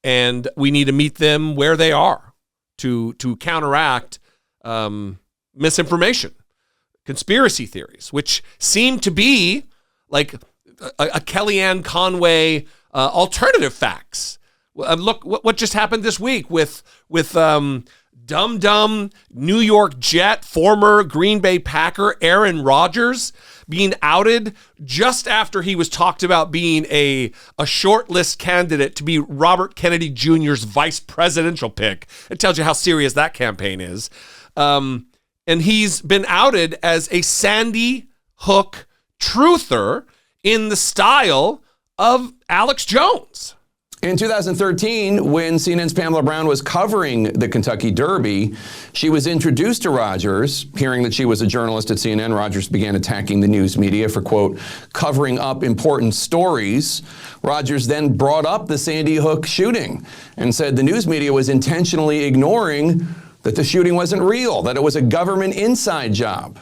and we need to meet them where they are to counteract misinformation, conspiracy theories, which seem to be like a Kellyanne Conway alternative facts. Look what just happened this week with dumb New York Jet, former Green Bay Packer Aaron Rodgers being outed just after he was talked about being a shortlist candidate to be Robert Kennedy Jr.'s vice presidential pick. It tells you how serious that campaign is. And he's been outed as a Sandy Hook truther in the style of Alex Jones. In 2013, when CNN's Pamela Brown was covering the Kentucky Derby, she was introduced to Rodgers. Hearing that she was a journalist at CNN, Rodgers began attacking the news media for, quote, covering up important stories. Rodgers then brought up the Sandy Hook shooting and said the news media was intentionally ignoring that the shooting wasn't real, that it was a government inside job.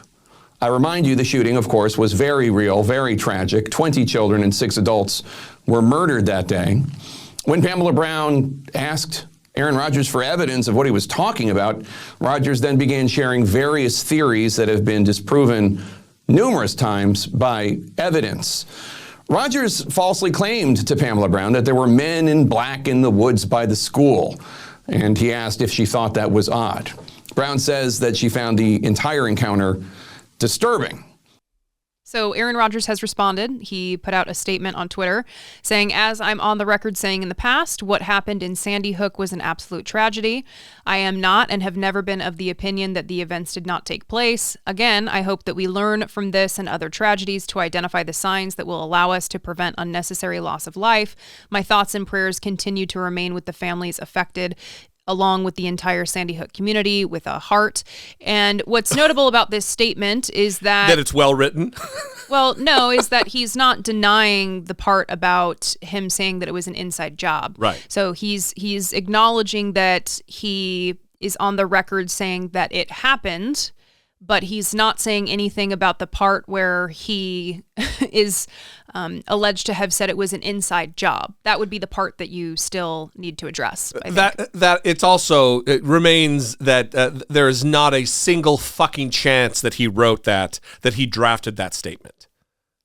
I remind you, the shooting, of course, was very real, very tragic. 20 children and 6 adults were murdered that day. When Pamela Brown asked Aaron Rodgers for evidence of what he was talking about, Rodgers then began sharing various theories that have been disproven numerous times by evidence. Rodgers falsely claimed to Pamela Brown that there were men in black in the woods by the school, and he asked if she thought that was odd. Brown says that she found the entire encounter disturbing. So Aaron Rodgers has responded. He put out a statement on Twitter saying, as I'm on the record saying in the past, what happened in Sandy Hook was an absolute tragedy. I am not and have never been of the opinion that the events did not take place. Again, I hope that we learn from this and other tragedies to identify the signs that will allow us to prevent unnecessary loss of life. My thoughts and prayers continue to remain with the families affected, along with the entire Sandy Hook community, with a heart. And what's notable about this statement is that it's well written. Well, no, is that he's not denying the part about him saying that it was an inside job. Right. So he's acknowledging that he is on the record saying that it happened, but he's not saying anything about the part where he is alleged to have said it was an inside job. That would be the part that you still need to address, I think. It remains that there is not a single fucking chance that he wrote that he drafted that statement.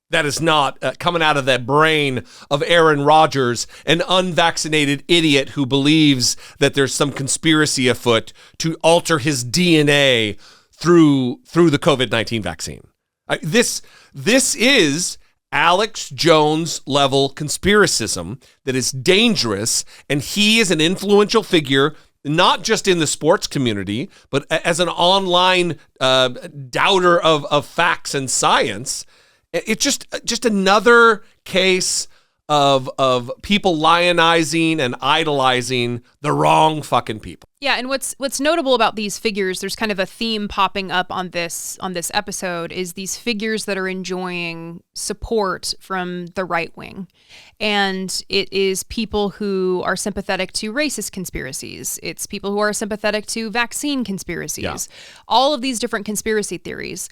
That is not coming out of the brain of Aaron Rodgers, an unvaccinated idiot who believes that there's some conspiracy afoot to alter his DNA through the COVID-19 vaccine. This is Alex Jones level conspiracism that is dangerous, and he is an influential figure, not just in the sports community, but as an online doubter of facts and science. It's just another case of people lionizing and idolizing the wrong fucking people. Yeah, and what's notable about these figures, there's kind of a theme popping up on this episode, is these figures that are enjoying support from the right wing. And it is people who are sympathetic to racist conspiracies. It's people who are sympathetic to vaccine conspiracies. Yeah. All of these different conspiracy theories.